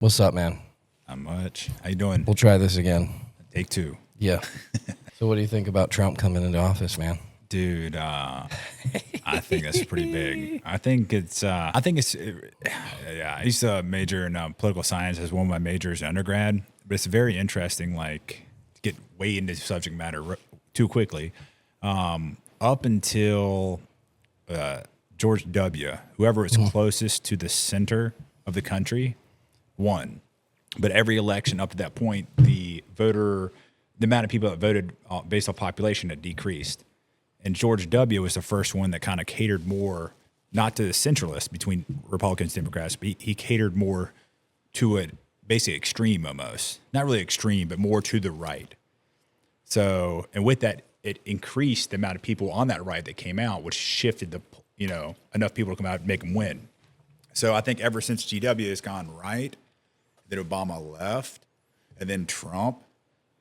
What's up, man? Not much. How you doing? We'll try this again. Take two. Yeah. So what do you think about Trump coming into office, man? Dude, I think that's pretty big. I think it's, yeah, I used to major in political science as one of my majors in undergrad, but it's very interesting, like, to get way into subject matter too quickly. Up until George W., whoever was closest to the center of the country won. But every election up to that point, the amount of people that voted based on population had decreased. And George W. was the first one that kind of catered more, not to the centralists between Republicans and Democrats, but he catered more to it, basically extreme almost. Not really extreme, but more to the right. So, and with that, it increased the amount of people on that right that came out, which shifted enough people to come out and make them win. So I think ever since GW has gone right, then Obama left, and then Trump,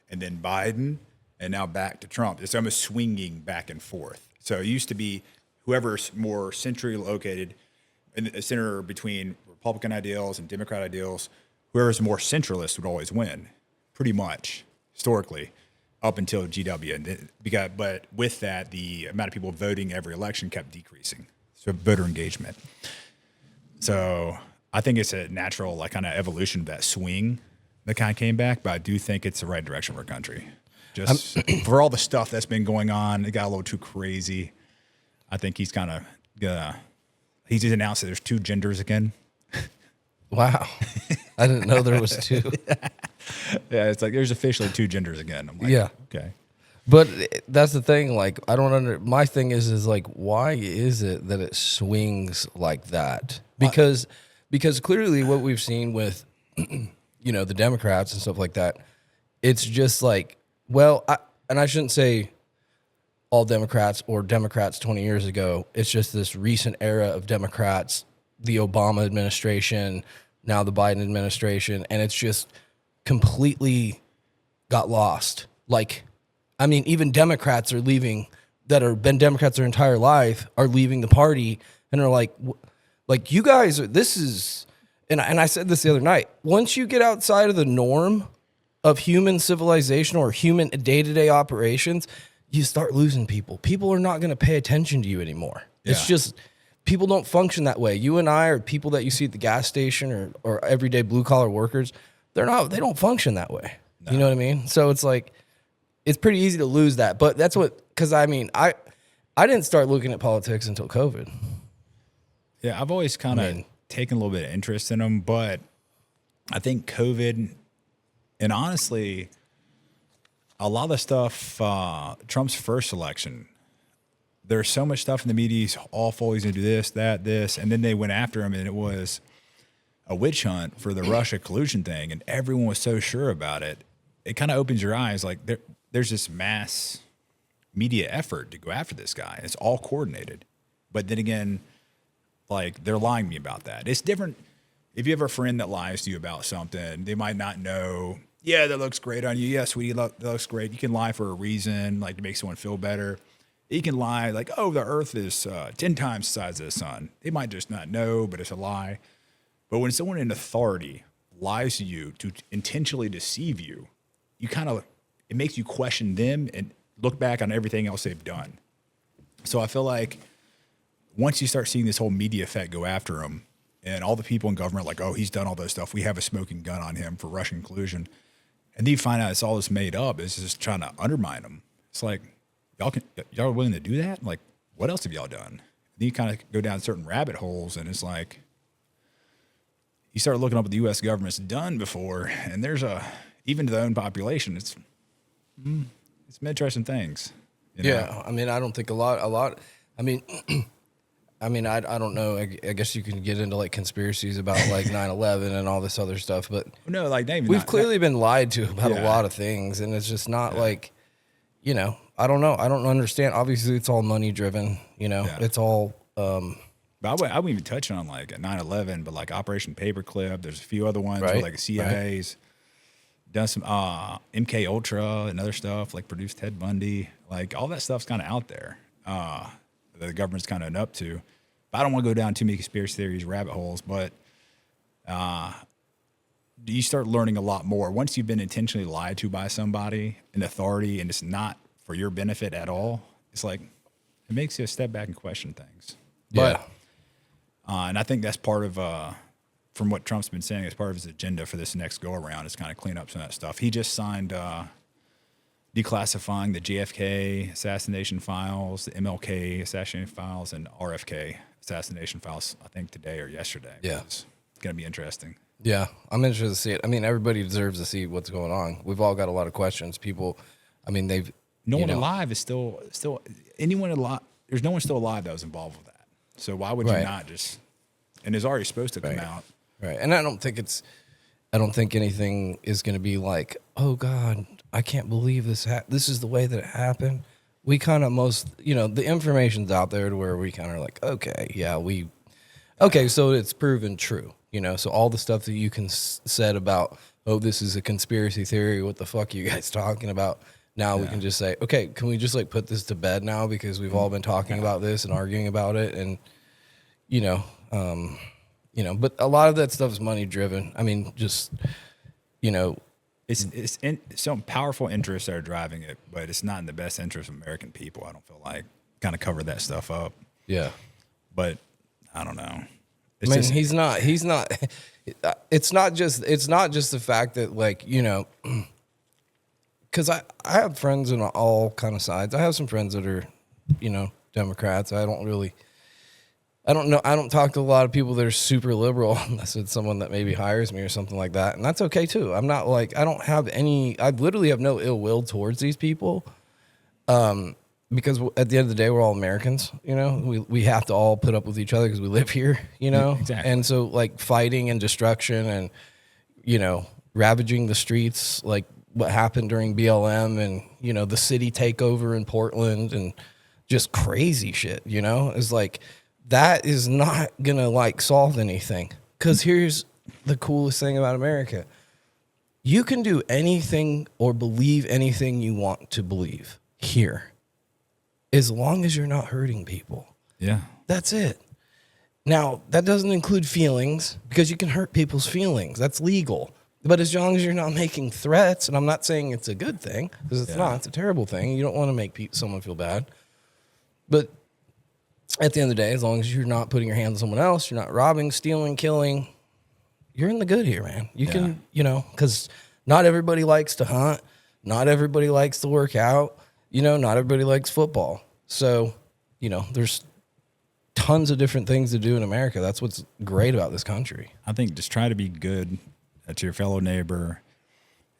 and then Biden, and now back to Trump. It's almost swinging back and forth. So it used to be whoever's more centrally located in the center between Republican ideals and Democrat ideals, whoever's more centralist would always win, pretty much, historically, up until GW. But with that, the amount of people voting every election kept decreasing, so voter engagement. So I think it's a natural kind of evolution of that swing that kind of came back, but I do think it's the right direction for our country. Just for all the stuff that's been going on, it got a little too crazy. I think he's kind of he's just announced that there's two genders again. Wow. I didn't know there was two. Yeah, it's like there's officially two genders again. I'm like, yeah. Okay. But that's the thing, like, I don't my thing is like, why is it that it swings like that? Because clearly what we've seen with, the Democrats and stuff like that, it's just like, well, I shouldn't say all Democrats or Democrats 20 years ago. It's just this recent era of Democrats, the Obama administration, now the Biden administration, and it's just completely got lost. Like, I mean, even Democrats are leaving that have been Democrats their entire life are leaving the party and are like you guys, this is, and I said this the other night, once you get outside of the norm of human civilization or human day-to-day operations, you start losing people. People are not going to pay attention to you anymore. Yeah. It's just, people don't function that way. You and I are people that you see at the gas station or everyday blue-collar workers. They don't function that way. No. You know what I mean? So it's like, it's pretty easy to lose that. But that's because I didn't start looking at politics until COVID. Yeah, I've always kind of taken a little bit of interest in them, but I think COVID, and honestly, a lot of the stuff, Trump's first election, there's so much stuff in the media, he's awful, he's going to do this, that, this, and then they went after him, and it was a witch hunt for the Russia collusion thing, and everyone was so sure about it. It kind of opens your eyes, like there's this mass media effort to go after this guy. It's all coordinated. But then again, like, they're lying to me about that. It's different. If you have a friend that lies to you about something, they might not know, yeah, that looks great on you. Yeah, sweetie, that looks great. You can lie for a reason, like to make someone feel better. You can lie like, oh, the earth is 10 times the size of the sun. They might just not know, but it's a lie. But when someone in authority lies to you to intentionally deceive you, it makes you question them and look back on everything else they've done. So I feel like once you start seeing this whole media effect go after him, and all the people in government are like, oh, he's done all those stuff. We have a smoking gun on him for Russian collusion. And then you find out it's all this made up. It's just trying to undermine him. It's like, y'all are willing to do that? Like, what else have y'all done? Then you kind of go down certain rabbit holes, and it's like, you start looking up what the U.S. government's done before, and there's even to their own population, it's some interesting things. Yeah, I mean, I don't think a lot. I mean, I don't know. I guess you can get into like conspiracies about like 9/11 and all this other stuff, but no, like we've clearly been lied to about a lot of things, and it's just not like, I don't know. I don't understand. Obviously, it's all money driven. It's all. But I wouldn't even touch on like 9/11, but like Operation Paperclip. There's a few other ones where like the CIA's done some MK Ultra and other stuff, like produced Ted Bundy. Like all that stuff's kind of out there. The government's kind of up to. But I don't want to go down too many conspiracy theories, rabbit holes. But you start learning a lot more once you've been intentionally lied to by somebody, an authority, and it's not for your benefit at all. It's like it makes you step back and question things. Yeah. And I think that's part of, from what Trump's been saying, as part of his agenda for this next go around is kind of clean up some of that stuff. He just signed declassifying the JFK assassination files, the MLK assassination files, and RFK assassination files, I think today or yesterday. Yeah. It's going to be interesting. Yeah, I'm interested to see it. I mean, everybody deserves to see what's going on. We've all got a lot of questions. People, I mean, they've... No one alive is still anyone alive. There's no one still alive that was involved with that. So why would you not just... And it's already supposed to come out. Right. And I don't think anything is going to be like, oh, God, I can't believe this. This is the way that it happened. We kind of the information's out there to where we kind of like, okay, yeah, so it's proven true. So all the stuff that you said about, oh, this is a conspiracy theory. What the fuck are you guys talking about? Now we can just say, okay, can we just like put this to bed now because we've all been talking about this and arguing about it, and but a lot of that stuff is money driven. I mean, just it's some powerful interests that are driving it, but it's not in the best interest of American people. I don't feel like kind of cover that stuff up. Yeah, but I don't know. He's not. It's not just the fact that because I have friends on all kind of sides. I have some friends that are, Democrats. I don't know. I don't talk to a lot of people that are super liberal unless it's someone that maybe hires me or something like that. And that's okay too. I'm not I literally have no ill will towards these people. Because at the end of the day, we're all Americans, we have to all put up with each other because we live here, Exactly. And so fighting and destruction and, ravaging the streets, like what happened during BLM and, the city takeover in Portland and just crazy shit, is that is not going to solve anything. Because here's the coolest thing about America. You can do anything or believe anything you want to believe here, as long as you're not hurting people. Yeah. That's it. Now, that doesn't include feelings, because you can hurt people's feelings. That's legal. But as long as you're not making threats, and I'm not saying it's a good thing, because it's not. It's a terrible thing. You don't want to make someone feel bad. But at the end of the day, as long as you're not putting your hands on someone else, you're not robbing, stealing, killing, you're in the good here, man. You can, because not everybody likes to hunt. Not everybody likes to work out. Not everybody likes football. So, there's tons of different things to do in America. That's what's great about this country. I think just try to be good to your fellow neighbor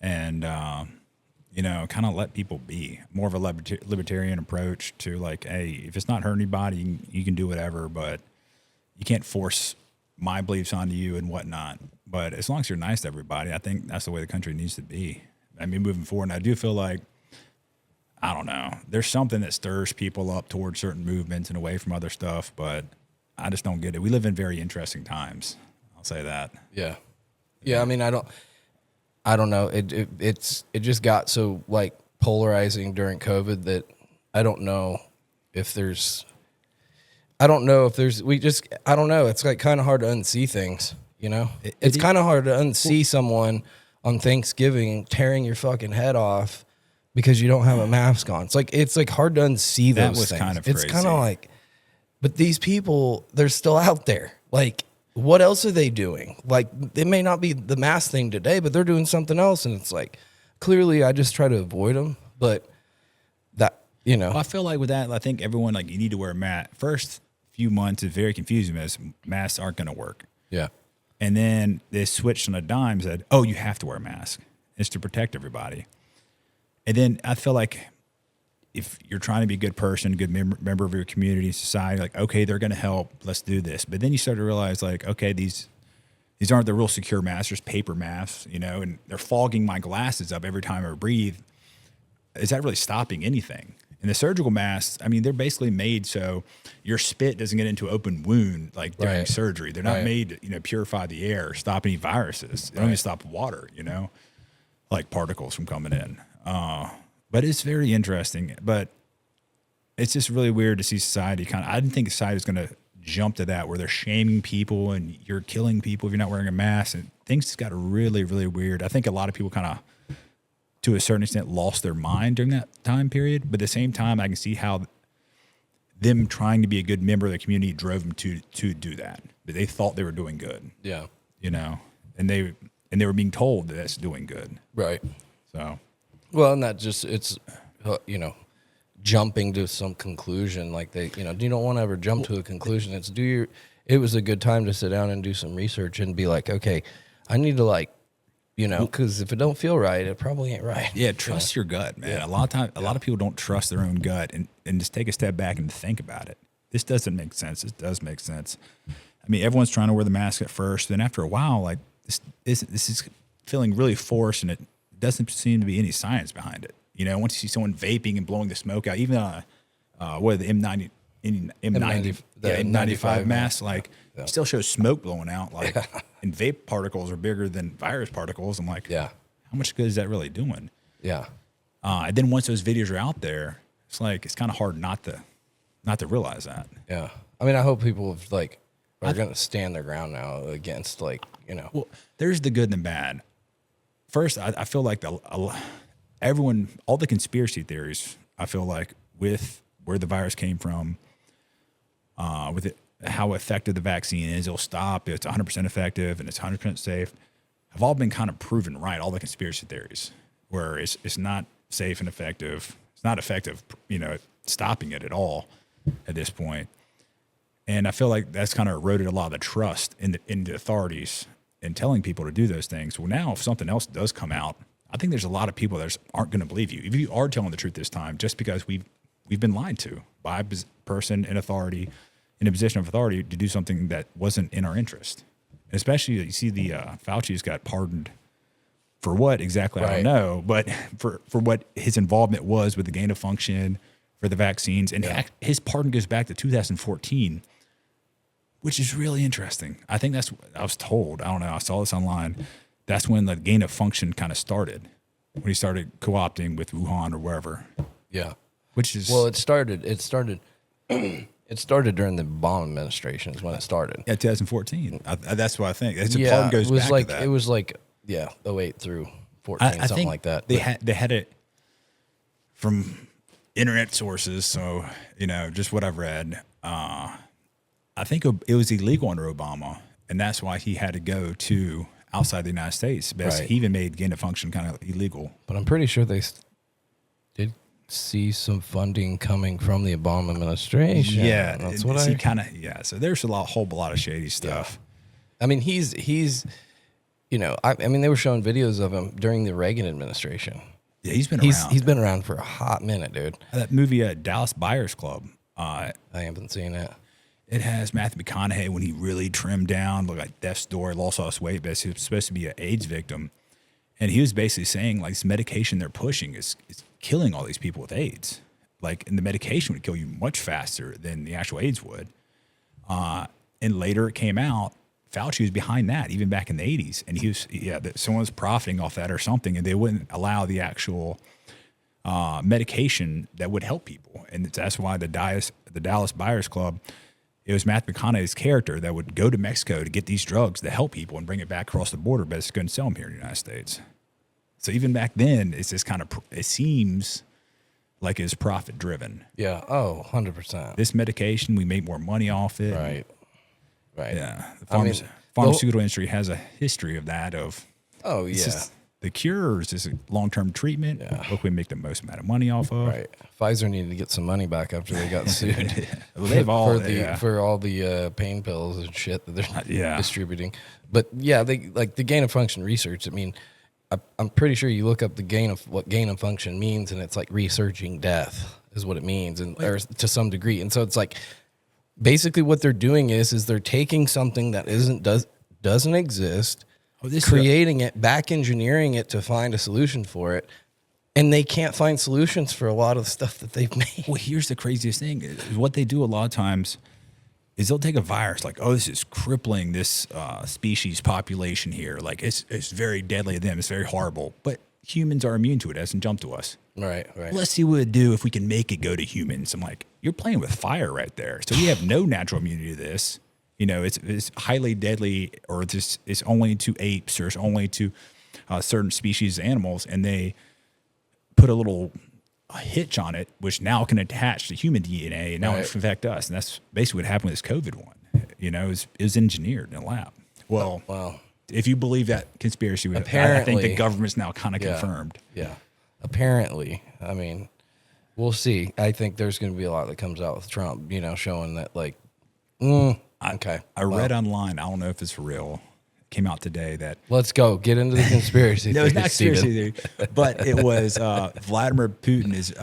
and, kind of let people be. More of a libertarian approach to hey, if it's not hurting anybody, you can do whatever, but you can't force my beliefs onto you and whatnot. But as long as you're nice to everybody, I think that's the way the country needs to be. I mean, moving forward, and I do feel like, I don't know, there's something that stirs people up towards certain movements and away from other stuff, but I just don't get it. We live in very interesting times. I'll say that. Yeah. Yeah. I mean, I don't know. It just got so polarizing during COVID that I don't know if there's, I don't know. It's kind of hard to unsee things, it's kind of hard to unsee someone on Thanksgiving tearing your fucking head off because you don't have a mask on. It's hard to unsee those That was things. kind of It's crazy. kind of but these people, they're still out there. What else are they doing? It may not be the mask thing today, but they're doing something else. And it's clearly I just try to avoid them, but that, Well, I feel like with that, I think everyone, you need to wear a mask. First few months is very confusing as masks aren't going to work. Yeah. And then they switched on a dime, said, oh, you have to wear a mask. It's to protect everybody. And then I feel like if you're trying to be a good person, a good member of your community, society, okay, they're going to help. Let's do this. But then you start to realize, okay, these aren't the real secure masks. There's paper masks, and they're fogging my glasses up every time I breathe. Is that really stopping anything? And the surgical masks, I mean, they're basically made so your spit doesn't get into an open wound during surgery. They're not made to, purify the air, stop any viruses. They don't even stop water, particles from coming in. But it's very interesting. But it's just really weird to see society I didn't think society was going to jump to that where they're shaming people and you're killing people if you're not wearing a mask. And things got really, really weird. I think a lot of people kind of, to a certain extent, lost their mind during that time period. But at the same time, I can see how them trying to be a good member of the community drove them to do that. But they thought they were doing good. Yeah. You know, and they were being told that that's doing good. Right. So, well, and that just, it's, you know, jumping to some conclusion. Like they, you know, you don't want to ever jump to a conclusion. It's it was a good time to sit down and do some research and be like, okay, I need to like, you know, because if it don't feel right, it probably ain't right. Yeah, trust your gut, man. Yeah. A lot of people don't trust their own gut and just take a step back and think about it. This doesn't make sense. This does make sense. I mean, everyone's trying to wear the mask at first. Then after a while, like this is feeling really forced, and it doesn't seem to be any science behind it. You know, once you see someone vaping and blowing the smoke out, even on the M95 mask, like it still shows smoke blowing out. Like, and vape particles are bigger than virus particles. I'm like, Yeah. how much good is that really doing? Yeah. And then once those videos are out there, it's like it's kind of hard not to realize that. Yeah. I mean, I hope people have, like, are going to stand their ground now against, like, you know. Well, there's the good and the bad. First, I feel like everyone, all the conspiracy theories, I feel like with where the virus came from, with it, how effective the vaccine is, it'll stop, it's 100% effective, and it's 100% safe, have all been kind of proven right, all the conspiracy theories, where it's not safe and effective. It's not effective, you know, stopping it at all at this point. And I feel like that's kind of eroded a lot of the trust in the authorities in telling people to do those things. Well, now if something else does come out, I think there's a lot of people that aren't going to believe you. If you are telling the truth this time, just because we've been lied to by a person in authority, in a position of authority, to do something that wasn't in our interest. And especially, you see the Fauci's got pardoned for what exactly, I don't know, but for what his involvement was with the gain of function, for the vaccines. And his pardon goes back to 2014, which is really interesting. I think that's what I was told. I don't know. I saw this online. That's when the gain of function kind of started, when he started co-opting with Wuhan or wherever. Yeah. Which is... Well, it started it started during the Obama administration is when it started. Yeah, 2014. That's what I think. It's a pardon goes back to that. It was like, 08 through 14, something think like that. They had it from internet sources, so, you know, just what I've read. I think it was illegal under Obama, and that's why he had to go to outside the United States. But he even made gain of function kind of illegal. But I'm pretty sure they did see some funding coming from the Obama administration. Yeah, that's what I kind of. Yeah, so there's a whole lot of shady stuff. Yeah. I mean, he's you know, I mean, they were showing videos of him during the Reagan administration. Yeah, he's been around. He's been around for a hot minute, dude. That movie, Dallas Buyers Club. I haven't seen it. It has Matthew McConaughey when he really trimmed down, looked like death's door, lost all his weight, but he was supposed to be an AIDS victim. And he was basically saying, like, this medication they're pushing is killing all these people with AIDS. Like, and the medication would kill you much faster than the actual AIDS would. And later it came out, Fauci was behind that, even back in the 80s. And he was, someone was profiting off that or something, and they wouldn't allow the actual medication that would help people. And that's why the Dallas Buyers Club, it was Matthew McConaughey's character that would go to Mexico to get these drugs to help people and bring it back across the border, but it's going to sell them here in the United States. So even back then, it's just kind of, it seems like it's profit driven. Yeah. Oh, 100%. This medication, we make more money off it. Right. Right. Yeah. The pharmaceutical industry has a history of that. Oh, yeah. The cure is just a long-term treatment. Yeah. What we make the most amount of money off of. Right. Pfizer needed to get some money back after they got sued. Well, they've all for all the pain pills and shit that they're distributing. But yeah, they like the gain of function research. I mean, I'm pretty sure you look up what gain of function means, and it's like researching death is what it means, and or to some degree. And so it's like basically what they're doing is they're taking something that doesn't exist. Creating it, back engineering it to find a solution for it, and they can't find solutions for a lot of the stuff that they've made. Well, here's the craziest thing: is what they do a lot of times is they'll take a virus, like, oh, this is crippling this species population here, like it's very deadly to them, it's very horrible, but humans are immune to it, it hasn't jumped to us. Right. Let's see what it'd do if we can make it go to humans. I'm like, you're playing with fire right there. So we have no natural immunity to this. it's highly deadly, or it's only to apes, or it's only to certain species of animals, and they put a hitch on it, which now can attach to human DNA, and now it can affect us. And that's basically what happened with this COVID one. It was engineered in a lab. Well, wow. If you believe that conspiracy, I think the government's now kind of confirmed. Yeah. Apparently. I mean, we'll see. I think there's going to be a lot that comes out with Trump, showing that okay. I read online, I don't know if it's real, it came out today that... Let's go. Get into the conspiracy No, it's not theory, conspiracy theory, but it was Vladimir Putin is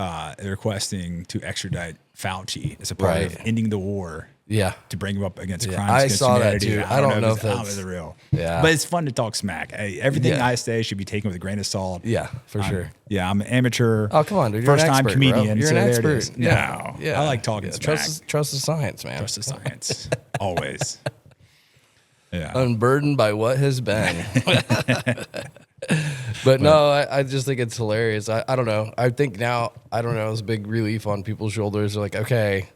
requesting to extradite Fauci as a part of ending the war. Yeah. To bring him up against crimes I against saw humanity. that too. I don't know if that's real. Yeah. But it's fun to talk smack. Everything I say should be taken with a grain of salt. Yeah, for sure. Yeah, I'm an amateur. Oh, come on, dude. First time comedian. Bro. You're an expert. There it is. Yeah. No. I like talking smack. Trust the science, man. Trust the science. Always. Yeah. Unburdened by what has been. But no, I just think it's hilarious. I don't know. I think now, it's a big relief on people's shoulders. They're like, okay,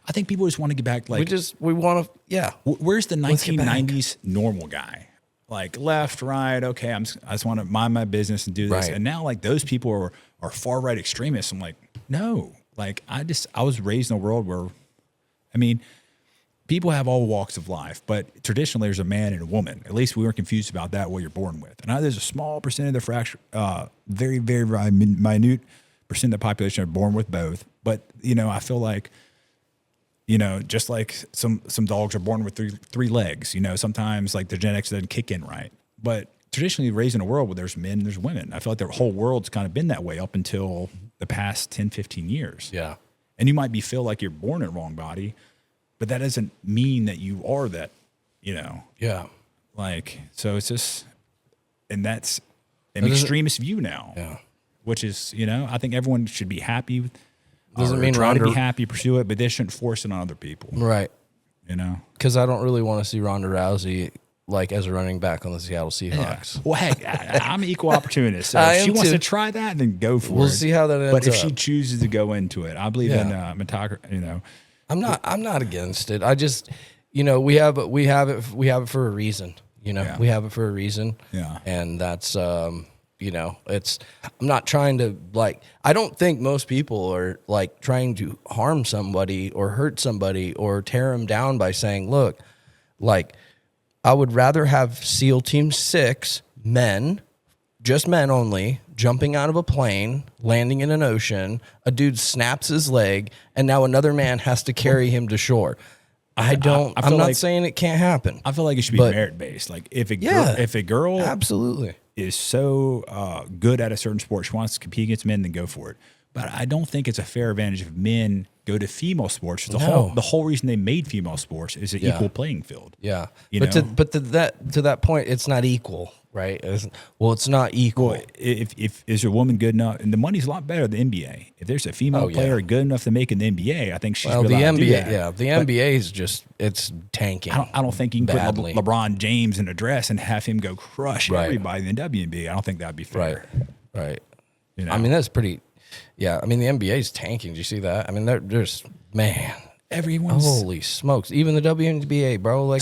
I think people just want to get back. We want to, Where's the 1990s normal guy? Like left, right. Okay, I just want to mind my business and do this. Right. And now, those people are far right extremists. I'm like, no. I was raised in a world where, people have all walks of life, but traditionally there's a man and a woman. At least we weren't confused about that, what you're born with. And now there's a small percent of the fraction, very, very minute percent of the population are born with both. But, I feel like, just like some dogs are born with three legs, sometimes the genetics doesn't kick in right. But traditionally raised in a world where there's men and there's women. I feel like the whole world's kind of been that way up until the past 10, 15 years. Yeah. And you might feel like you're born in the wrong body, but that doesn't mean that you are that, Yeah. So it's just, and that's an extremist view now. Yeah. Which is, I think everyone should be happy with. Doesn't mean try to be happy, pursue it, but they shouldn't force it on other people. Right. Because I don't really want to see Ronda Rousey as a running back on the Seattle Seahawks. Yeah. Well, heck, I'm an equal opportunist. So if she wants to try that, then go for it. We'll see how that ends up. But if she chooses to go into it, I believe in meritocracy. I'm not against it. I just, we have it for a reason. We have it for a reason. Yeah. And that's I'm not trying to I don't think most people are trying to harm somebody or hurt somebody or tear them down by saying, look, I would rather have SEAL Team 6 men, just men only, jumping out of a plane, landing in an ocean, a dude snaps his leg, and now another man has to carry him to shore. I'm not saying it can't happen. I feel like it should be merit-based. If a girl absolutely is so good at a certain sport, she wants to compete against men, then go for it. But I don't think it's a fair advantage if men go to female sports. The whole reason they made female sports is an equal playing field. Yeah, but to that point, it's not equal, right? It's not equal. Well, if is a woman good enough, and the money's a lot better than the NBA. If there's a female player good enough to make in the NBA, I think she's the NBA. Yeah, the NBA is it's tanking. I don't think you can put LeBron James in a dress and have him go crush everybody in the WNBA. I don't think that'd be fair. Right. That's pretty. Yeah, the NBA is tanking. Did you see that? There's holy smokes. Even the WNBA, bro.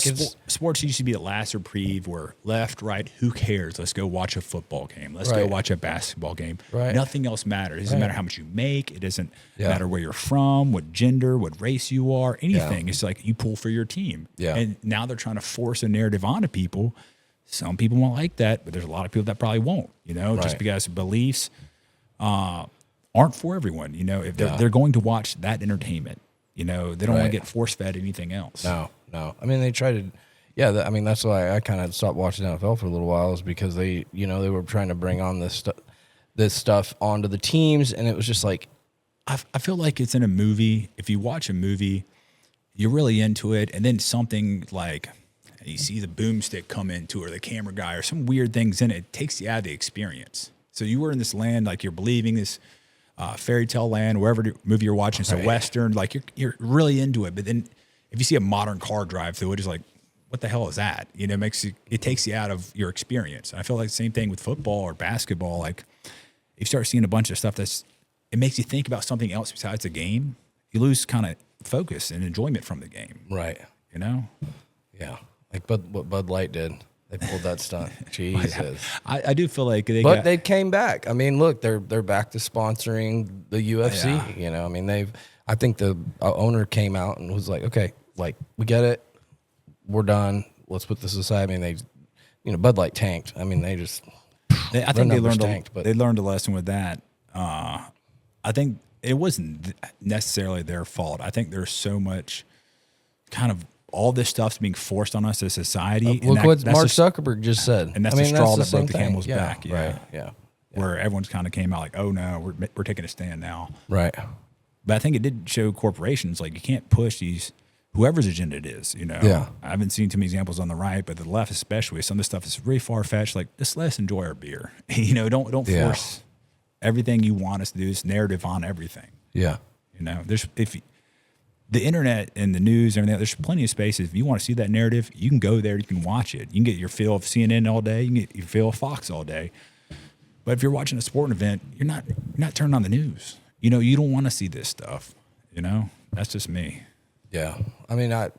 Sports used to be the last reprieve where left, right, who cares? Let's go watch a football game. Let's go watch a basketball game. Right. Nothing else matters. It doesn't matter how much you make. It doesn't matter where you're from, what gender, what race you are, anything. It's you pull for your team. Yeah. And now they're trying to force a narrative onto people. Some people won't like that, but there's a lot of people that probably won't, just because beliefs aren't for everyone. If they're going to watch that entertainment, they don't want to get force fed anything else. No. They try to, that's why I kind of stopped watching NFL for a little while, is because they were trying to bring on this stuff onto the teams, and it was just I feel like it's in a movie. If you watch a movie, you're really into it, and then something you see the boomstick come into, or the camera guy, or some weird things in it takes you out of the experience. So you were in this land, you're believing this fairy tale land, wherever movie you're watching, it's a Western, you're really into it. But then if you see a modern car drive through it, it's what the hell is that? It takes you out of your experience. I feel like the same thing with football or basketball. You start seeing a bunch of stuff it makes you think about something else besides the game. You lose kind of focus and enjoyment from the game. Right. you know? Yeah. Like what Bud Light did. They pulled that stunt. Jesus. I do feel like they came back. I mean, look, they're back to sponsoring the UFC. Yeah. You know, I mean, I think the owner came out and was like, okay, like we get it, we're done. Let's put this aside. I mean, Bud Light tanked. I mean, I think they learned a lesson with that. I think it wasn't necessarily their fault. I think there's so much kind of all this stuff's being forced on us as society. Look what Mark Zuckerberg just said. And that's the straw that broke the camel's back. Yeah. Right. Yeah. Where everyone's kind of came out like, oh no, we're taking a stand now. Right. But I think it did show corporations like you can't push whoever's agenda it is, you know. Yeah. I haven't seen too many examples on the right, but the left especially, some of the stuff is really far fetched. Like, just let us enjoy our beer. You know, don't force everything you want us to do. This narrative on everything. Yeah. You know, the internet and the news and everything, there's plenty of spaces. If you want to see that narrative, you can go there, you can watch it. You can get your fill of CNN all day, you can get your fill of Fox all day. But if you're watching a sporting event, you're not turning on the news. You know, you don't want to see this stuff. You know? That's just me. Yeah. I mean, I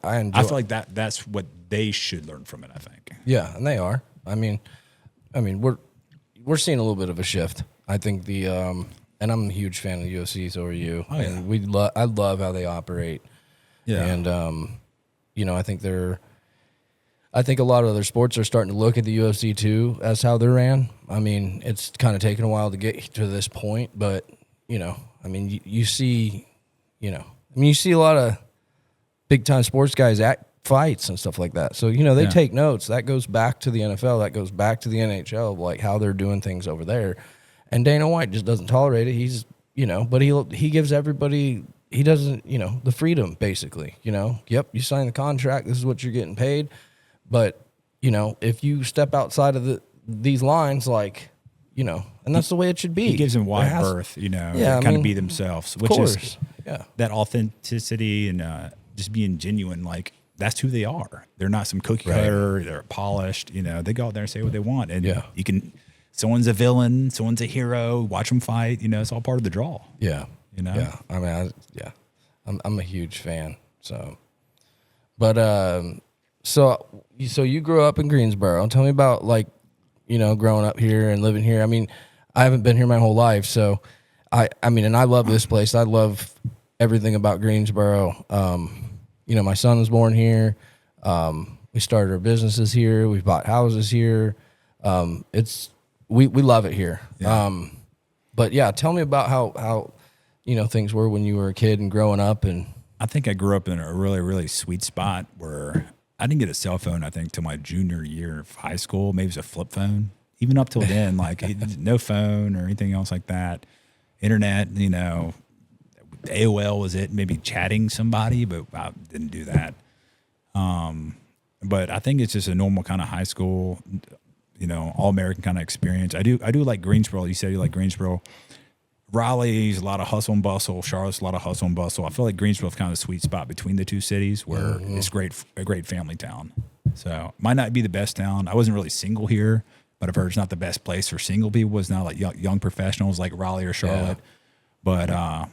enjoy. I feel like that's what they should learn from it, I think. Yeah, and they are. I mean we're seeing a little bit of a shift. I think and I'm a huge fan of the UFC, so are you. Oh, yeah. And I love how they operate. Yeah. And I think a lot of other sports are starting to look at the UFC too as how they're ran. I mean, it's kind of taken a while to get to this point, but I mean, you see a lot of big time sports guys at fights and stuff like that. So, they take notes. That goes back to the NFL. That goes back to the NHL, like how they're doing things over there. And Dana White just doesn't tolerate it. He's, but he gives everybody, he doesn't, the freedom basically, yep, you sign the contract. This is what you're getting paid. But, if you step outside of these lines, like, and that's the way it should be. He gives them wide berth, kind of be themselves, which is that authenticity and just being genuine. Like, that's who they are. They're not some cookie cutter. They're polished. They go out there and say what they want. And you can, someone's a villain, someone's a hero. Watch them fight. It's all part of the draw. Yeah. Yeah. I mean, I'm a huge fan. So, but so you grew up in Greensboro. Tell me about growing up here and living here. I mean, I haven't been here my whole life, so I mean, and I love this place. I love everything about Greensboro. My son was born here. We started our businesses here. We've bought houses here. We love it here. Yeah. But yeah, tell me about how things were when you were a kid and growing up. And I think I grew up in a really, really sweet spot where I didn't get a cell phone, I think, till my junior year of high school. Maybe it was a flip phone. Even up till then, no phone or anything else like that. Internet, AOL was it, maybe chatting somebody, but I didn't do that. But I think it's just a normal kind of high school, all-American kind of experience. I do like Greensboro. You said you like Greensboro. Raleigh's a lot of hustle and bustle. Charlotte's a lot of hustle and bustle. I feel like Greensboro's kind of the sweet spot between the two cities where it's a great family town. So might not be the best town. I wasn't really single here, but I've heard it's not the best place for single people. It's not like young professionals like Raleigh or Charlotte. Yeah. But I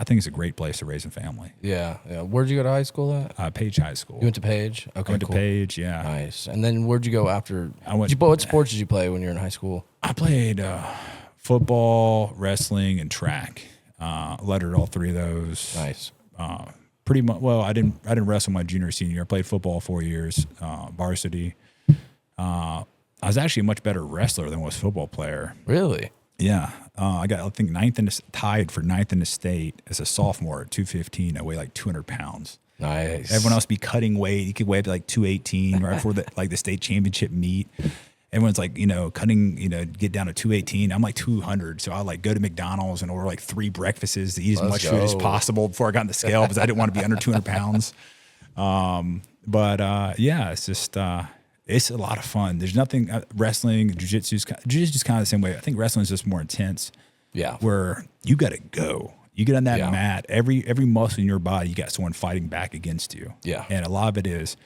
think it's a great place to raise a family. Yeah. Where'd you go to high school at? Page High School. You went to Page? Okay, I went to Page, yeah. Nice. And then where'd you go after? What sports did you play when you were in high school? I played football, wrestling, and track. Lettered all three of those. Nice. Pretty much. Well, I didn't wrestle my junior senior year. I played football 4 years, varsity. I was actually a much better wrestler than was football player. Really? Yeah. I got, I think, tied for ninth in the state as a sophomore at 215. I weighed like 200 pounds. Nice. Everyone else be cutting weight. You could weigh up to like 218 right before the state championship meet. Everyone's like, cutting, get down to 218. I'm like 200. So I go to McDonald's and order like 3 breakfasts to eat as much food as possible before I got on the scale because I didn't want to be under 200 pounds. It's just, it's a lot of fun. There's nothing, wrestling, jiu-jitsu's kind of the same way. I think wrestling is just more intense. Yeah. Where you got to go. You get on that mat, every muscle in your body, you got someone fighting back against you. Yeah. And a lot of it is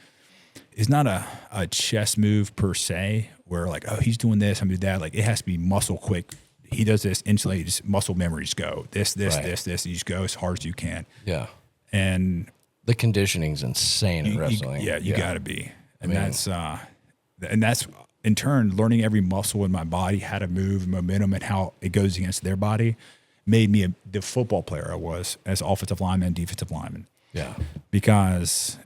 not a chess move per se, where he's doing this, I'm doing that. It has to be muscle quick. He does this instantly, just muscle memories go. This. You just go as hard as you can. Yeah. And The conditioning's insane in wrestling. You got to be. And that's in turn learning every muscle in my body, how to move, momentum, and how it goes against their body, made me the football player I was as offensive lineman, defensive lineman. Yeah, because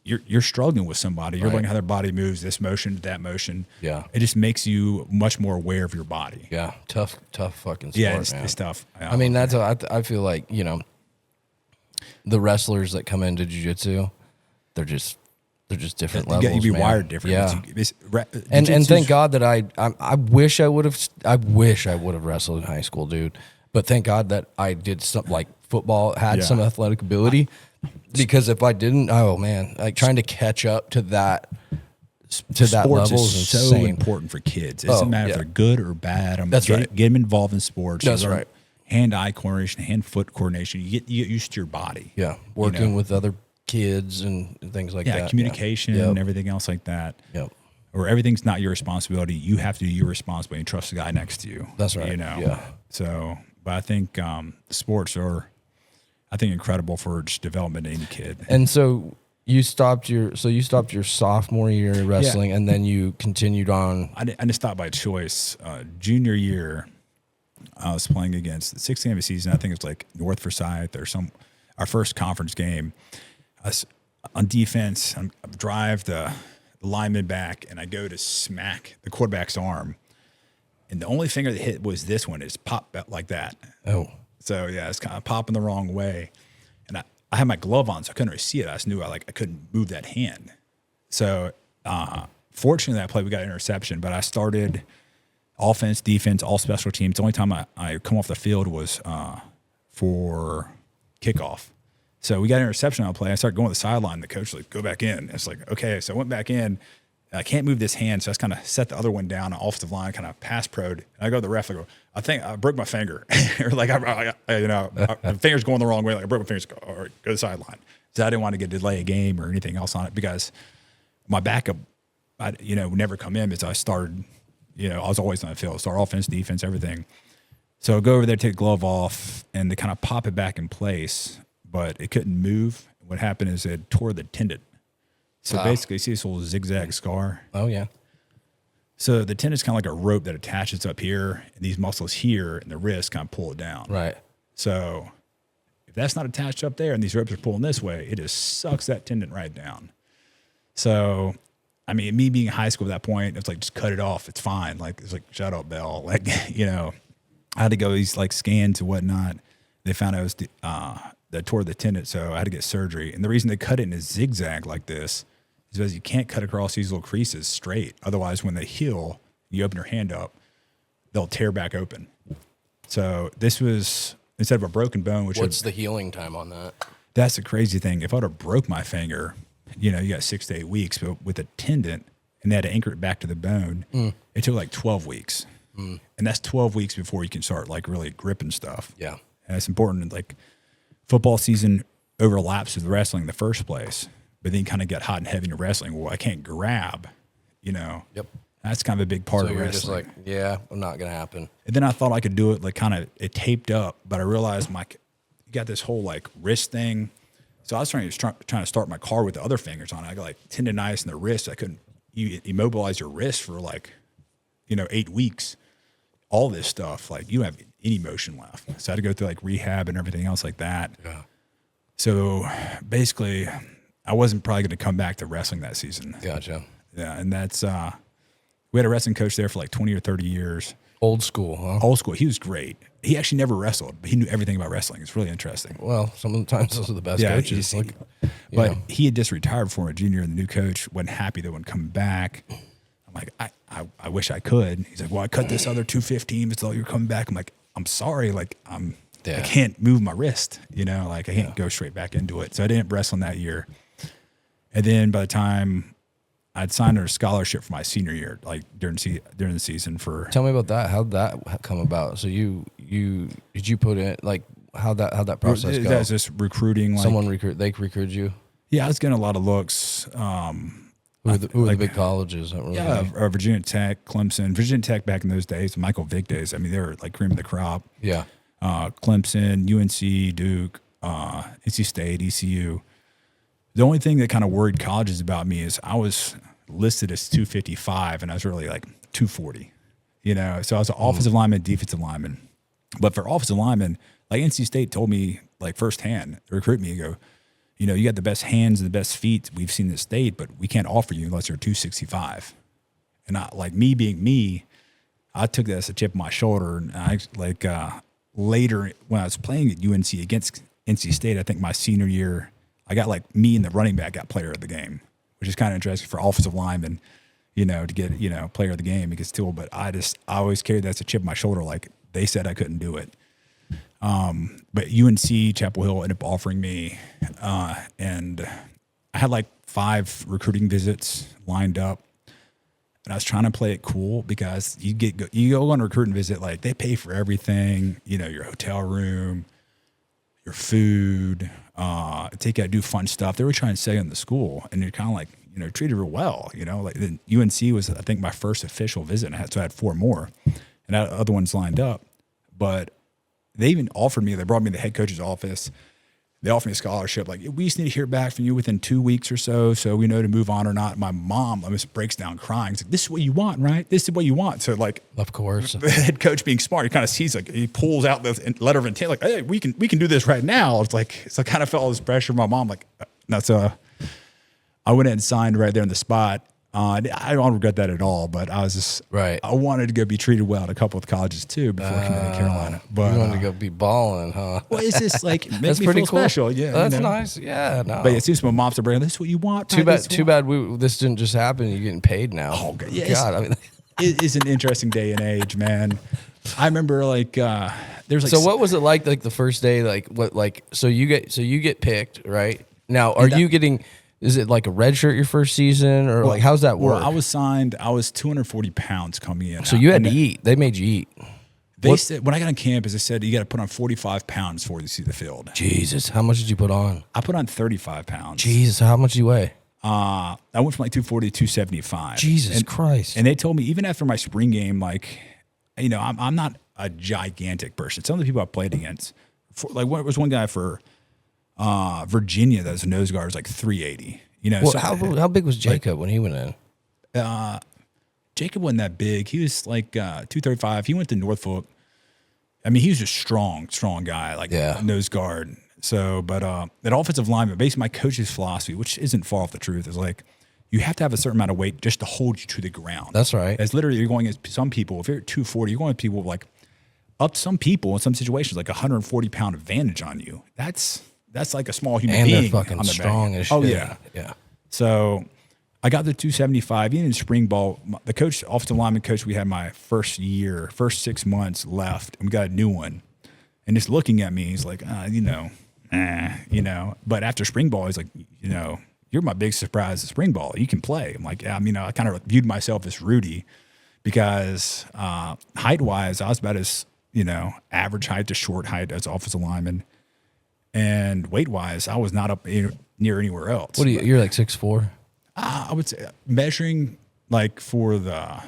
you're struggling with somebody. You're learning how their body moves, this motion, that motion. Yeah, it just makes you much more aware of your body. Yeah, tough fucking sport. Yeah, it's tough. I mean, I feel like the wrestlers that come into jiu-jitsu, they're just different levels. You'd be man. wired different. Yeah. And thank God that I wish I would have wrestled in high school, dude. But thank God that I did something like football, had some athletic ability. Because if I didn't, oh man, like trying to catch up to that level is so insane. important for kids. It doesn't matter if they're good or bad. That's right. Get them involved in sports. That's right. Hand-eye coordination, hand-foot coordination. You get used to your body. Yeah, working with other kids and things like that. Yeah, communication and everything else like that. Yep. Or everything's not your responsibility. You have to do your responsibility and trust the guy next to you. That's right. Yeah. So, but I think sports are, incredible for just development of any kid. And so you stopped your sophomore year in wrestling, and then you continued on. I didn't stop by choice. Junior year, I was playing against the 6th game of the season. I think it was like North Forsyth or our first conference game. I was on defense. I drive the lineman back, and I go to smack the quarterback's arm. And the only finger that hit was this one. It's popped like that. Oh. So, yeah, it's kind of popping the wrong way. And I had my glove on, so I couldn't really see it. I just knew I couldn't move that hand. So, fortunately, that play, we got an interception. But I started offense, defense, all special teams. The only time I come off the field was for kickoff. So we got an interception on play. I started going to the sideline. The coach was like, go back in. It's like, okay. So I went back in. I can't move this hand. So I just kind of set the other one down, offensive line, kind of pass pro'd. And I go to the ref. I go, I think I broke my finger. Or like, the finger's going the wrong way. Like I broke my finger. All right, go to the sideline. So I didn't want to get delay a game or anything else on it because my backup, would never come in because I started, I was always on the field. Start offense, defense, everything. So I go over there, take the glove off, and they kind of pop it back in place. But it couldn't move. What happened is it tore the tendon. So basically, you see this little zigzag scar. Oh, yeah. So the tendon's kind of like a rope that attaches up here, and these muscles here and the wrist kind of pull it down. Right. So if that's not attached up there and these ropes are pulling this way, it just sucks that tendon right down. So, I mean, me being in high school at that point, it's like, just cut it off. It's fine. Like, it's like, shut up, Bell. Like, I had to go these like scans and whatnot. They found I was that tore the tendon, so I had to get surgery. And the reason they cut it in a zigzag like this is because you can't cut across these little creases straight. Otherwise, when they heal, you open your hand up, they'll tear back open. So this was, instead of a broken bone, what's the healing time on that? That's the crazy thing. If I would have broke my finger, you got 6 to 8 weeks, but with a tendon, and they had to anchor it back to the bone, it took like 12 weeks. And that's 12 weeks before you can start like really gripping stuff. Yeah. And it's important, like, football season overlaps with wrestling in the first place, but then you kind of get hot and heavy in wrestling. Well, I can't grab, Yep. That's kind of a big part of wrestling. Just like, yeah, I'm not going to happen. And then I thought I could do it, like, kind of it taped up, but I realized you got this whole, like, wrist thing. So I was trying to start my car with the other fingers on it. I got, like, tendonitis in the wrist. I couldn't immobilize your wrist for, like, 8 weeks. All this stuff, like, you don't have any motion left. So I had to go through like rehab and everything else like that. Yeah. So basically, I wasn't probably going to come back to wrestling that season. Gotcha. Yeah, and that's we had a wrestling coach there for like 20 or 30 years. Old school, huh? Old school. He was great. He actually never wrestled, but he knew everything about wrestling. It's really interesting. Well, sometimes those are the best coaches. But he had just retired for a junior, and the new coach wasn't happy that wouldn't come back. I'm like, I wish I could. He's like, well, I cut this other 215. It's all you're coming back. I'm like, I'm sorry. Like, I can't move my wrist. Like I can't go straight back into it. So I didn't wrestle that year. And then by the time I'd signed a scholarship for my senior year, like during the season for. Tell me about that. How'd that come about? So did you put in like how'd that process go? That was just recruiting. Like, they recruited you? Yeah, I was getting a lot of looks. Who were the big colleges? Virginia Tech, Clemson. Virginia Tech back in those days, Michael Vick days. I mean, they were like cream of the crop. Yeah. Clemson, UNC, Duke, NC State, ECU. The only thing that kind of worried colleges about me is I was listed as 255 and I was really like 240, So I was an offensive lineman, defensive lineman. But for offensive lineman, like NC State told me like firsthand, recruit me, go, you got the best hands and the best feet we've seen in the state, but we can't offer you unless you're 265. And I, like me being me, I took that as a chip on my shoulder. And I later when I was playing at UNC against NC State, I think my senior year, I got like me and the running back got player of the game, which is kind of interesting for offensive linemen, to get, player of the game against Tool. But I always carried that as a chip on my shoulder. Like they said I couldn't do it. But UNC Chapel Hill ended up offering me, and I had like 5 recruiting visits lined up. And I was trying to play it cool because you go on a recruiting visit, like they pay for everything, your hotel room, your food, take you out to do fun stuff. They were trying to sell you in the school, and you're kind of like, treated real well, like then UNC was, I think, my first official visit. And so I had 4 more, and I had other ones lined up. But they even offered me, they brought me to the head coach's office. They offered me a scholarship. Like, we just need to hear back from you within 2 weeks or so we know to move on or not. My mom almost breaks down crying. It's like, this is what you want, right? This is what you want. So, like, of course, the head coach being smart, he kind of sees, like, he pulls out the letter of intent, like, hey, we can do this right now. It's like, so I kind of felt all this pressure. My mom, like, no. So I went in and signed right there on the spot. I don't regret that at all, but I was just right. I wanted to go be treated well at a couple of colleges too before coming to Carolina. But you wanted to go be balling, huh? Well, it's just like make that's me pretty feel cool. special. Yeah, that's nice. Yeah, no. But it seems my mom's bringing this is what you want. Too bad. This didn't just happen. You're getting paid now. Oh God, yeah, God, I mean, it is an interesting day and age, man. I remember like there's like. So what was it like the first day? So you get picked, right? Now, are you getting? Is it like a red shirt your first season, or like how's that work? Well, I was signed. I was 240 pounds coming in. So you had to eat. They made you eat. They said when I got on campus, they said you got to put on 45 pounds before you see the field. Jesus, how much did you put on? I put on 35 pounds. Jesus, how much do you weigh? I went from like 240 to 275. Jesus Christ! And they told me even after my spring game, like, I'm not a gigantic person. Some of the people I played against, there was one guy for Virginia that was a nose guard, was like 380. Well, so how big was Jacob when he went in? Jacob wasn't that big. He was like 235. He went to Norfolk. I mean, he was a strong guy, like nose guard. So, but that offensive lineman, based on my coach's philosophy, which isn't far off the truth, is like you have to have a certain amount of weight just to hold you to the ground. That's right. As literally you're going as some people. If you're at 240, you're going with people like up to some people in some situations like 140-pound advantage on you. That's like a small human being. And they're fucking strong as shit. Oh, yeah. Yeah. So I got the 275. Even in spring ball, the coach, offensive lineman coach we had my first 6 months left, and we got a new one. And just looking at me, he's like, But after spring ball, he's like, you're my big surprise at spring ball. You can play. I'm like, I kind of viewed myself as Rudy because height-wise, I was about as, average height to short height as offensive lineman. And weight-wise, I was not up near anywhere else. What are you? You're like 6'4"? I would say measuring like I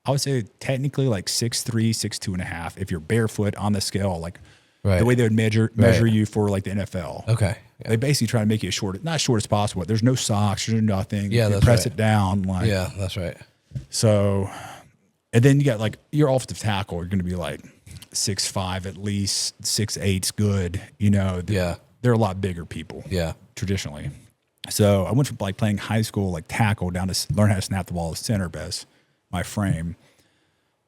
would say technically like 6'3", 6'2.5". If you're barefoot on the scale, like the way they would measure you for like the NFL. Okay. Yeah. They basically try to make you not short as possible. There's no socks, there's nothing. Yeah, they that's press right. it down. Like, yeah, that's right. So, and then you got like your offensive tackle. You're going to be like 6'5" at least, 6'8's good. They're a lot bigger people. Yeah, traditionally. So I went from like playing high school like tackle down to learn how to snap the ball as center best, my frame.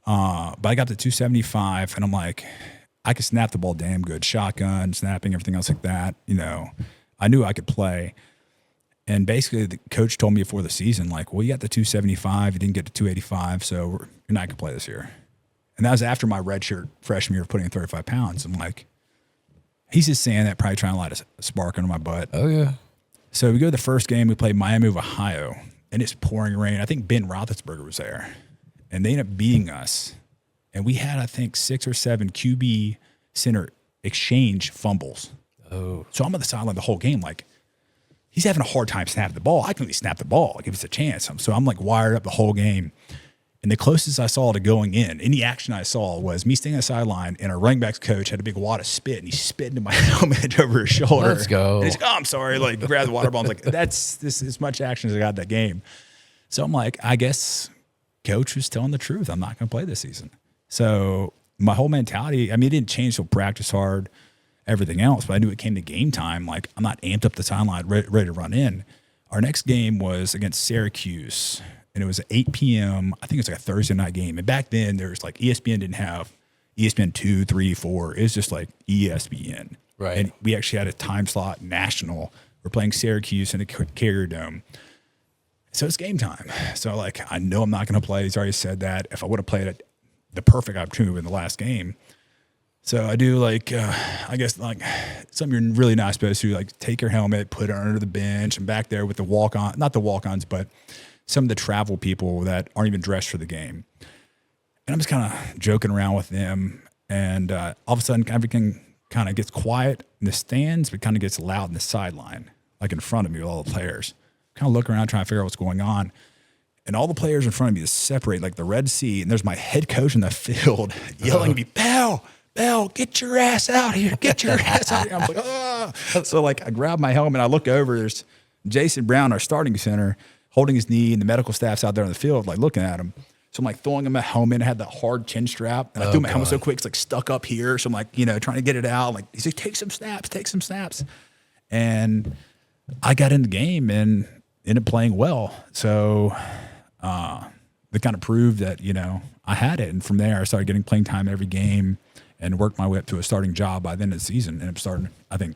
But I got to 275, and I'm like, I could snap the ball damn good, shotgun, snapping, everything else like that. I knew I could play. And basically, the coach told me before the season, like, well, you got the 275, you didn't get to 285, so you're not going to play this year. And that was after my redshirt freshman year of putting in 35 pounds. I'm like, he's just saying that, probably trying to light a spark under my butt. Oh, yeah. So we go to the first game, we play Miami of Ohio, and it's pouring rain. I think Ben Roethlisberger was there. And they ended up beating us. And we had, I think, 6 or 7 QB center exchange fumbles. Oh. So I'm on the sideline the whole game, like, he's having a hard time snapping the ball. I can at least snap the ball, like if it's a chance. So I'm like wired up the whole game. And the closest I saw to going in, any action I saw was me standing on the sideline, and our running backs coach had a big wad of spit, and he spit into my helmet over his shoulder. Let's go. And he's like, "Oh, I'm sorry." Like, grab the water bottle. I was like, "That's this as much action as I got that game." So I'm like, I guess coach was telling the truth. I'm not going to play this season. So my whole mentality, I mean, it didn't change till practice hard, everything else, but I knew it came to game time. Like, I'm not amped up the timeline, ready to run in. Our next game was against Syracuse, and it was at 8 p.m. I think it was like a Thursday night game. And back then, there was like ESPN didn't have ESPN 2, 3, 4. It was just like ESPN. Right. And we actually had a time slot national. We're playing Syracuse in the Carrier Dome. So it's game time. So, like, I know I'm not going to play. He's already said that. If I would have played it, the perfect opportunity in the last game. So I do, like, I guess, like, something you're really not supposed to, like, take your helmet, put it under the bench, and back there with the walk-on, not the walk-ons, but some of the travel people that aren't even dressed for the game. And I'm just kind of joking around with them. And all of a sudden, everything kind of gets quiet in the stands, but kind of gets loud in the sideline, like in front of me with all the players. Kind of look around, trying to figure out what's going on. And all the players in front of me just separate like the Red Sea. And there's my head coach in the field yelling at me, Bell, get your ass out here. Get your ass out here. I'm like, ah. So, like, I grab my helmet. I look over. There's Jason Brown, our starting center, holding his knee, and the medical staff's out there in the field, like, looking at him. So I'm like throwing him a helmet. I had that hard chin strap. And I threw my helmet so quick, it's like stuck up here. So I'm like, trying to get it out. Like, he's like, take some snaps. And I got in the game and ended up playing well. So they kind of proved that, I had it. And from there, I started getting playing time every game and worked my way up to a starting job by the end of the season. And I'm starting, I think,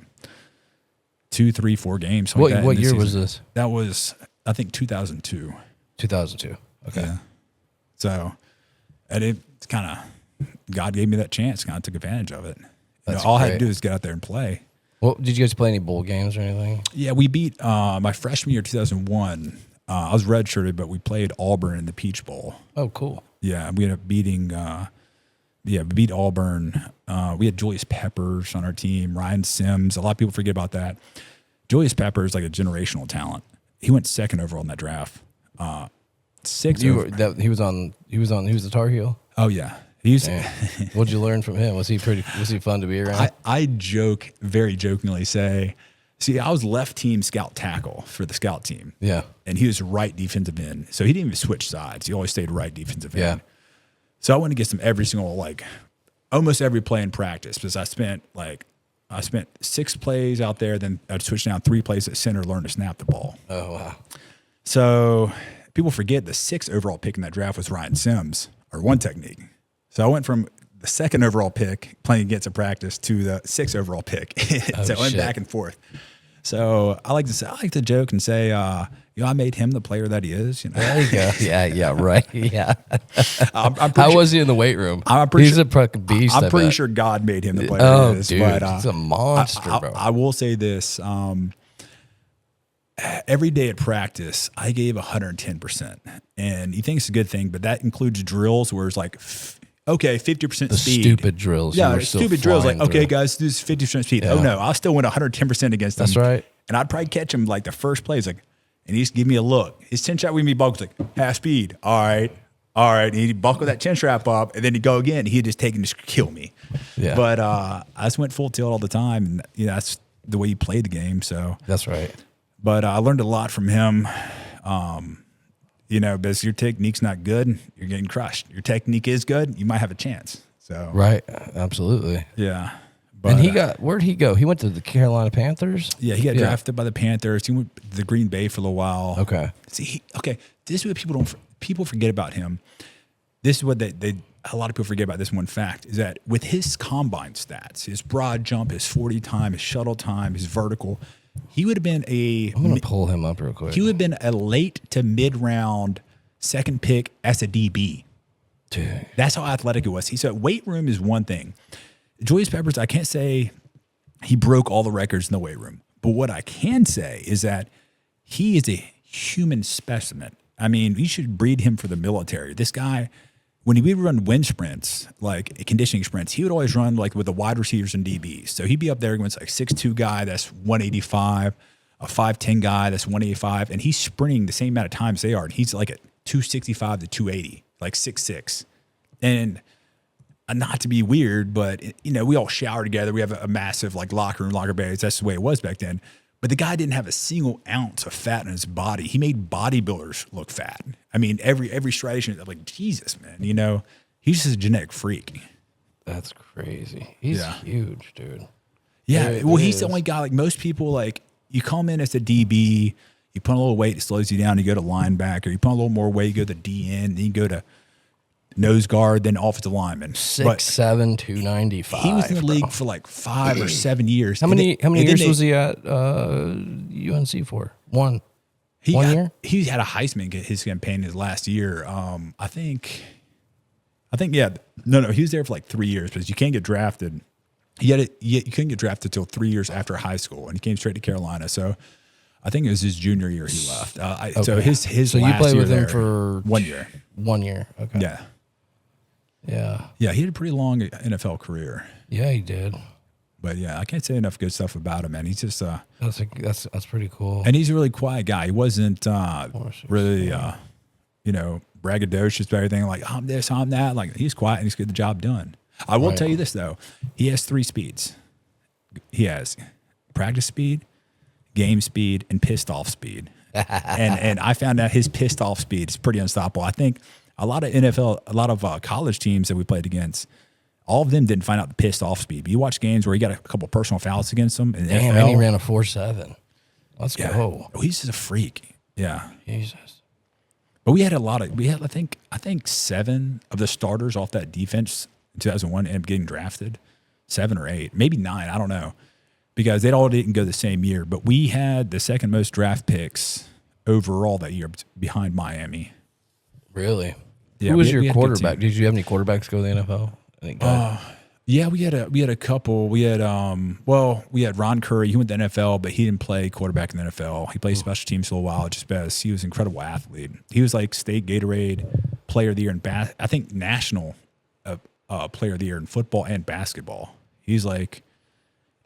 2, 3, 4 games. What year was this? That was, I think, 2002. 2002. Okay. Yeah. So, and it's kind of, God gave me that chance, kind of took advantage of it. All I had to do is get out there and play. Well, did you guys play any bowl games or anything? Yeah, we beat, my freshman year, 2001. I was redshirted, but we played Auburn in the Peach Bowl. Oh, cool. Yeah, we ended up beating, we beat Auburn. We had Julius Peppers on our team, Ryan Sims. A lot of people forget about that. Julius Peppers is like a generational talent. He went second overall in that draft. He was a Tar Heel. Oh yeah, What'd you learn from him? Was he fun to be around? I joke, very jokingly say, see, I was left team scout tackle for the scout team. Yeah, and he was right defensive end, so he didn't even switch sides. He always stayed right defensive end. Yeah. So I went against him every single, like, almost every play in practice, because I spent 6 plays out there, then I'd switch down 3 plays at center, learn to snap the ball. Oh wow. So people forget the 6th overall pick in that draft was Ryan Sims, or one technique. So I went from the 2nd overall pick playing against a practice to the 6th overall pick. So I went back and forth. So I like to joke and say, I made him the player that he is. There you go. Yeah, right. Yeah. How was he in the weight room? He's a fucking beast. I'm pretty sure God made him the player he is. Dude, but, he's a monster, bro. I will say this. Every day at practice, I gave 110%. And you think it's a good thing, but that includes drills where it's like, okay, 50% the speed. Stupid drills. Yeah, stupid drills. Like, okay, guys, do this 50% speed. Yeah. Oh, no, I still went 110% against them. That's right. And I'd probably catch him like the first play. He's like, and he'd give me a look. His chin strap with me buckles like, half speed. All right. And he'd buckle that chin strap up, and then he'd go again. He'd just take and just kill me. Yeah. But I just went full tilt all the time. And that's the way he played the game. So that's right. But I learned a lot from him. Because your technique's not good, you're getting crushed. Your technique is good, you might have a chance. So right, absolutely. Yeah. But, and where'd he go? He went to the Carolina Panthers? Yeah, he got drafted by the Panthers. He went to the Green Bay for a little while. Okay. See, this is what people forget about him. This is what a lot of people forget about this one fact, is that with his combine stats, his broad jump, his 40 time, his shuttle time, his vertical, he would have been I'm going to pull him up real quick. He would have been a late to mid-round 2nd pick as a DB. Dude. That's how athletic it was. He said weight room is one thing. Julius Peppers, I can't say he broke all the records in the weight room. But what I can say is that he is a human specimen. I mean, you should breed him for the military. This guy, when he would run wind sprints, like conditioning sprints, he would always run like with the wide receivers and DBs. So he'd be up there against like 6'2" guy that's 185, a 5'10" guy that's 185, and he's sprinting the same amount of time as they are. And he's like at 265 to 280. like 6'6", and not to be weird, but we all shower together. We have a massive like locker room, locker beds. That's the way it was back then. But the guy didn't have a single ounce of fat in his body. He made bodybuilders look fat. I mean, every striation, I'm like, Jesus, man, he's just a genetic freak. That's crazy. He's huge, dude. Yeah. Well, he's the only guy, like most people, like you come in as a DB, you put on a little weight, it slows you down, you go to linebacker, you put on a little more weight, you go to DN, then you go to nose guard, then offensive lineman. 6'7", 295. He was in the league for like 5 or 7 years. How many years was he at UNC for? One year? He had a Heisman his campaign his last year. I think yeah. No, he was there for like 3 years because you can't get drafted. You couldn't get drafted until 3 years after high school, and he came straight to Carolina. So I think it was his junior year he left. Okay. So his so last you played year with him there, for 1 year. 1 year. Okay. Yeah. Yeah. Yeah, he had a pretty long NFL career. Yeah, he did. But yeah, I can't say enough good stuff about him, man. He's just that's pretty cool. and he's a really quiet guy. He wasn't really braggadocious about everything. Like I'm this, I'm that. Like he's quiet and he's get the job done. I will tell you this though, he has 3 speeds. He has practice speed, game speed, and pissed off speed. and I found out his pissed off speed is pretty unstoppable. I think a lot of college teams that we played against, all of them didn't find out the pissed off speed. But you watch games where he got a couple of personal fouls against them. And he ran a 4.7. Let's go. Oh, he's just a freak. Yeah. Jesus. But we had I think 7 of the starters off that defense in 2001 ended up getting drafted. 7 or 8, maybe 9. I don't know. Because they all didn't go the same year. But we had the second most draft picks overall that year behind Miami. Really? Yeah, Who was your quarterback? Did you have any quarterbacks go to the NFL? Yeah, we had a couple. We had we had Ron Curry. He went to the NFL, but he didn't play quarterback in the NFL. He played special teams for a while, just because he was an incredible athlete. He was like state Gatorade player of the year in I think national player of the year in football and basketball. He's like,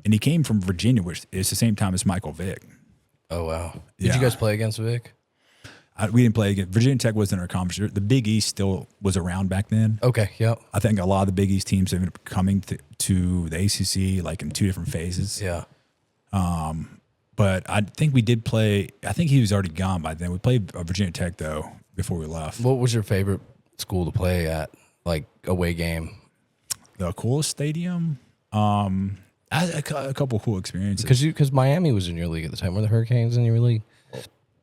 and he came from Virginia, which is the same time as Michael Vick. Oh wow! Did you guys play against Vic? We didn't play against Virginia Tech. Wasn't our conference. The Big East still was around back then. Okay, yep. I think a lot of the Big East teams ended up coming to the ACC like in 2 different phases. Yeah. But I think we did play. I think he was already gone by then. We played Virginia Tech though before we left. What was your favorite school to play at? Like away game? The coolest stadium. I had a couple of cool experiences. Because Miami was in your league at the time. Were the Hurricanes in your league?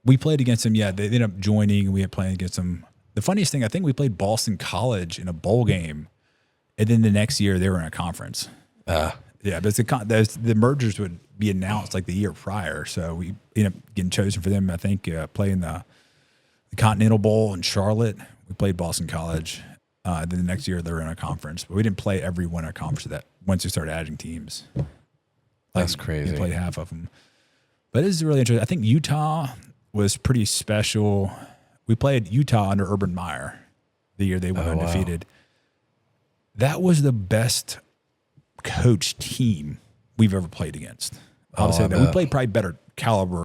We played against them. Yeah, they ended up joining, and we had playing against them. The funniest thing, I think we played Boston College in a bowl game, and then the next year they were in a conference. Yeah, but the mergers would be announced like the year prior, so we ended up getting chosen for them. I think playing the Continental Bowl in Charlotte. We played Boston College. Then the next year they were in a conference, but we didn't play every one in a conference that once we started adding teams. That's crazy. We played half of them. But it is really interesting. I think Utah was pretty special. We played Utah under Urban Meyer the year they went undefeated. Wow. That was the best coach team we've ever played against. I would say that. We played probably better caliber